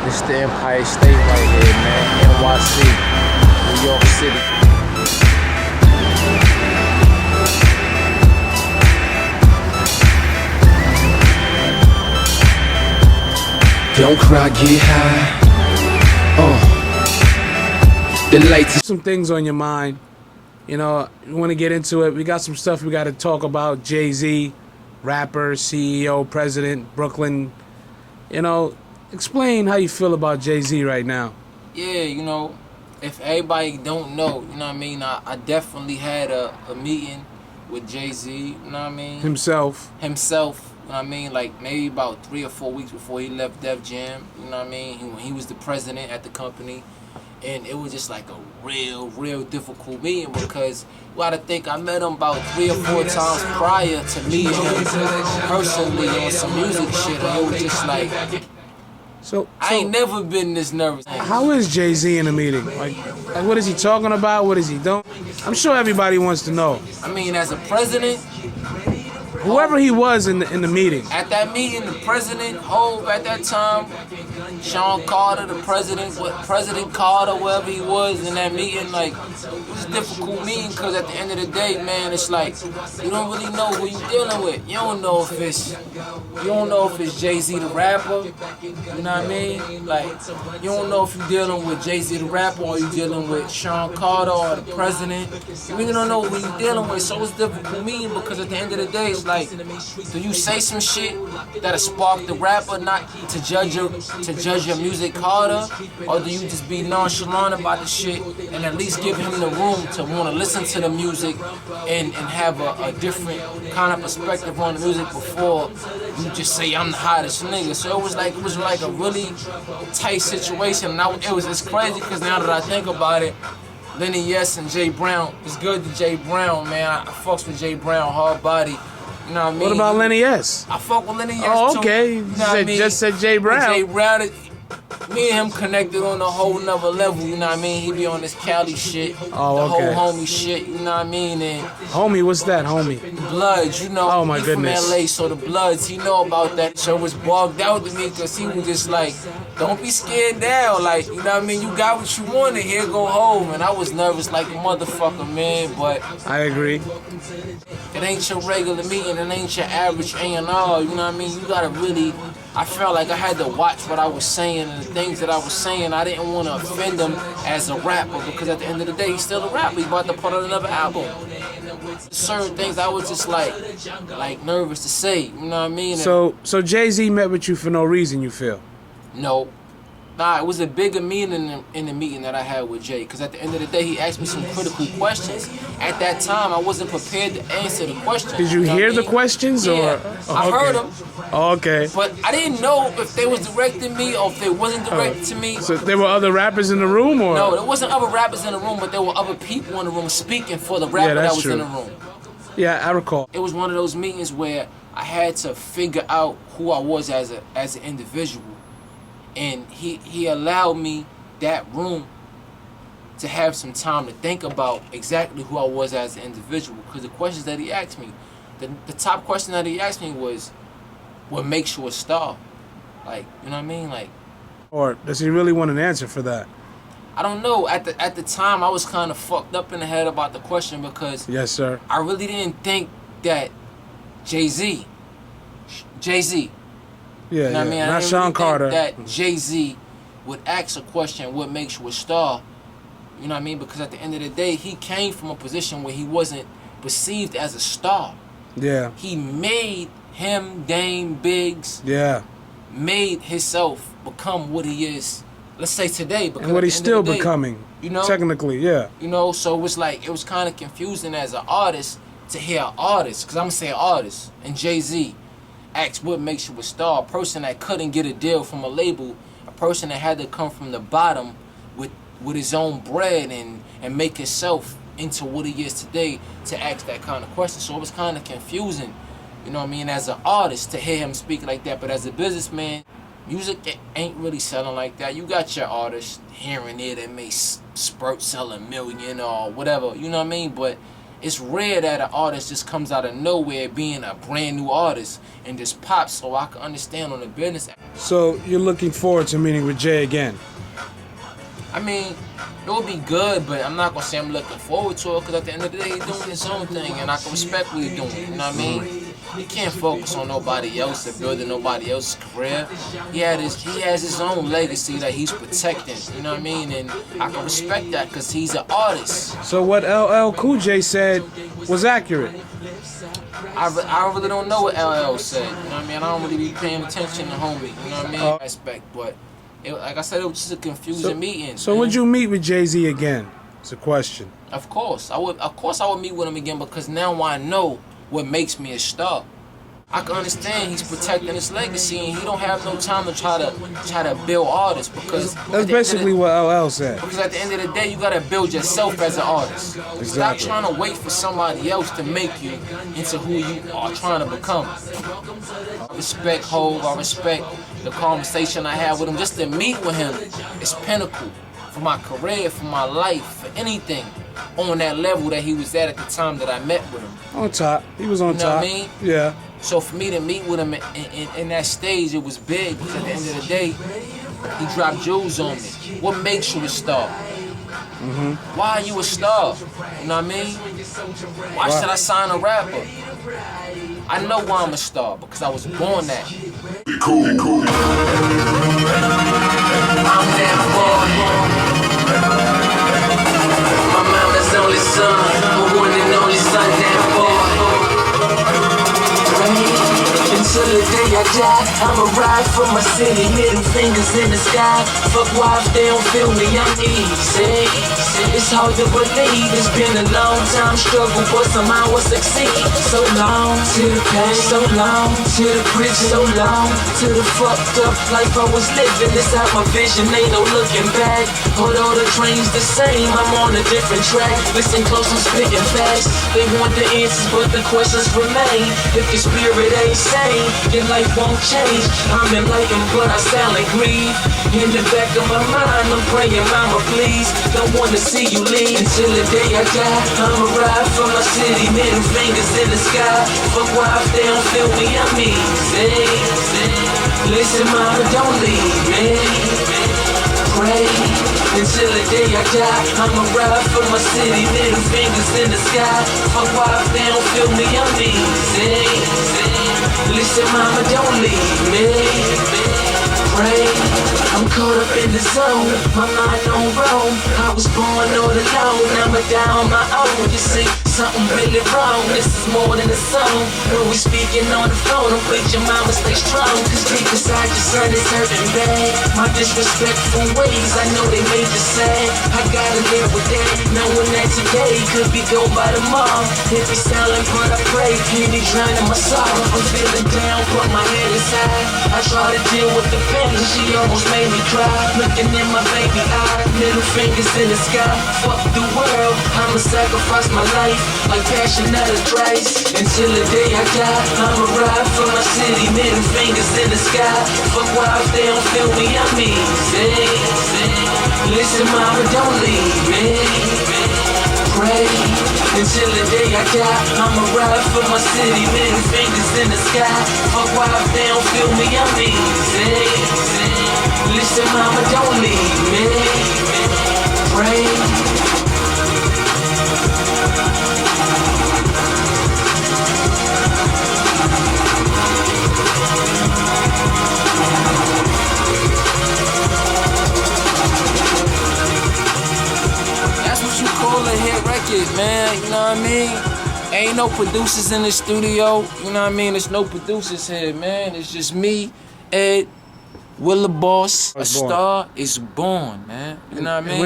It's the Empire State right here, man. NYC, New York City. Don't cry, get high. The lights. Some things on your mind. You know, you want to get into it. We got some stuff we got to talk about. Jay-Z, rapper, CEO, president, Brooklyn. You know, explain how you feel about Jay-Z right now. Yeah, you know, if everybody don't know, you know what I mean, I definitely had a meeting with Jay-Z, you know what I mean? Himself, you know what I mean, like maybe about 3 or 4 weeks before he left Def Jam, you know what I mean, he was the president at the company. And it was just like a real difficult meeting because well, I think I met him about 3 or 4 times prior to meeting him personally on some music shit. And it was just like, so I ain't never been this nervous. How is Jay-Z in a meeting? Like what is he talking about? What is he doing? I'm sure everybody wants to know. I mean, as a president, whoever he was in the meeting. At that meeting, the president, Hov at that time, Sean Carter, the president, President Carter, wherever he was in that meeting, like, it was a difficult meeting because at the end of the day, man, it's like, you don't really know who you're dealing with. You don't know if it's Jay-Z the rapper, you know what I mean? Like, you don't know if you're dealing with Jay-Z the rapper or you're dealing with Sean Carter or the president. You really don't know who you're dealing with, so it's a difficult meeting because at the end of the day, it's like, do you say some shit that'll spark the rapper not to judge your music harder, or do you just be nonchalant about the shit and at least give him the room to want to listen to the music and have a different kind of perspective on the music before you just say I'm the hottest nigga? So it was like a really tight situation, and it's crazy because now that I think about it, Lenny Yes and Jay Brown, it's good to Jay Brown, man. I fucks with Jay Brown, hard body. You know what I mean? What about Lenny S? I fuck with Lenny S oh, too. Okay. You know what I mean? Just said Jay Brown. Jay Brown, me and him connected on a whole nother level, you know what I mean? He be on this Cali shit, the whole homie shit, you know what I mean? And homie, what's that, homie? Bloods, you know. Oh my goodness. From LA, so the Bloods, he know about that. So it was bugged out to me because he was just like, don't be scared down, like, you know what I mean? You got what you wanted, here go home. And I was nervous like a motherfucker, man, but I agree. It ain't your regular meeting, it ain't your average A&R, you know what I mean? You gotta really, I felt like I had to watch what I was saying and the things that I was saying. I didn't want to offend him as a rapper because at the end of the day, he's still a rapper. He's about to put out another album. Certain things I was just like nervous to say, you know what I mean? So Jay-Z met with you for no reason, you feel? No. Nah, it was a bigger meaning in the meeting that I had with Jay, because at the end of the day, he asked me some critical questions. At that time, I wasn't prepared to answer the questions. Did you hear the questions? Yeah, or? I heard them. Oh, okay. But I didn't know if they was directing me or if they wasn't directed to me. So there were other rappers in the room, or? No, there wasn't other rappers in the room, but there were other people in the room speaking for the rapper that was in the room. Yeah, I recall. It was one of those meetings where I had to figure out who I was as an individual. And he allowed me that room to have some time to think about exactly who I was as an individual. Because the questions that he asked me, the top question that he asked me was, what makes you a star? Like, you know what I mean? Like, or does he really want an answer for that? I don't know. At the time, I was kind of fucked up in the head about the question because yes, sir. I really didn't think that Jay-Z. Yeah, you know what I mean? Not Sean Carter. That Jay-Z would ask a question, what makes you a star? You know what I mean? Because at the end of the day, he came from a position where he wasn't perceived as a star. Yeah. He made him, Dame, Biggs, made himself become what he is, let's say today. Because and what he's still becoming, you know? Technically, yeah. You know, so it was kind of confusing as an artist to hear an artist, because I'm going to say an artist, and Jay-Z asked what makes you a star, a person that couldn't get a deal from a label, a person that had to come from the bottom with his own bread and make himself into what he is today to ask that kind of question. So it was kind of confusing, you know what I mean, as an artist to hear him speak like that. But as a businessman, music ain't really selling like that. You got your artists here and there that may spurt sell $1 million or whatever, you know what I mean? But it's rare that an artist just comes out of nowhere being a brand new artist and just pops, so I can understand on the business. So you're looking forward to meeting with Jay again? I mean, it would be good, but I'm not gonna say I'm looking forward to it, because at the end of the day, he's doing his own thing, and I can respect what he's doing, you know what I mean? He can't focus on nobody else or building nobody else's career. He has his own legacy that he's protecting, you know what I mean? And I can respect that, because he's an artist. So what LL Cool J said was accurate? I really don't know what LL said, you know what I mean? I don't really be paying attention to homie, you know what I mean? Respect, but like I said, it was just a confusing meeting. So would you meet with Jay-Z again? It's a question. Of course, I would meet with him again, because now I know what makes me a star. I can understand he's protecting his legacy, and he don't have no time to try to build artists, because that's basically what LL said. Because at the end of the day, you gotta build yourself as an artist. Exactly. Stop trying to wait for somebody else to make you into who you are trying to become. I respect Hov. I respect the conversation I had with him. Just to meet with him is pinnacle for my career, for my life, for anything on that level that he was at the time that I met with him. On top. He was on top. You know what I mean? Yeah. So for me to meet with him in that stage, it was big, because at the end of the day, he dropped jewels on me. What makes you a star? Why are you a star? You know what I mean? Why should I sign a rapper? I know why I'm a star, because I was born that. Cool. I'm that boy. My mama's only son, my one and only son, that boy. Until the day I die, I'ma ride for my city, middle fingers in the sky. Fuck wife, they don't feel me, I'm easy. It's hard to believe, it's been a long time struggle, but somehow I succeed. So long to the pain, so long to the bridge, so long to the fucked up life I was living. This out my vision, ain't no looking back. Although the train's the same, I'm on a different track. Listen close, I'm spitting fast. They want the answers, but the questions remain. If your spirit ain't sane, your life won't change. I'm enlightened, but I sound like greed. In the back of my mind, I'm praying, mama, please. Don't wanna see you leave until the day I die. I'ma ride for my city, middle fingers in the sky. Fuck why if they don't feel me, I'm easy. Listen, mama, don't leave me. Pray until the day I die. I'ma ride for my city, middle fingers in the sky. Fuck why if they don't feel me, I'm easy. Listen, mama, don't leave me. Pray. I'm caught up in the zone, my mind on roam. I was born all alone, I'ma die on my own. You see, something really wrong, this is more than a song. When we speaking on the phone, I'm with your mama, stay strong. Cause deep inside your son is hurting bad. My disrespectful ways, I know they made you sad. I gotta live with that, knowing that today could be gone by tomorrow. If it's silent, but I pray, can he drown in my sorrow? I'm feeling down, put my head aside. I try to deal with the pain, she almost made me cry. Looking in my baby eye, middle fingers in the sky. Fuck the world, I'ma sacrifice my life like passion at a Christ. Until the day I die, I'ma ride for my city, middle fingers in the sky. Fuck why if they don't feel me, I'm easy. Listen, mama, don't leave me. Pray until the day I die. I'ma ride for my city, middle fingers in the sky. Fuck why if they don't feel me, I'm easy. Listen, mama, don't leave me. Pray. That's what you call a hit record, man. You know what I mean? Ain't no producers in the studio. You know what I mean? There's no producers here, man. It's just me, Ed, Willa Boss. A star is born, man. You know what I mean?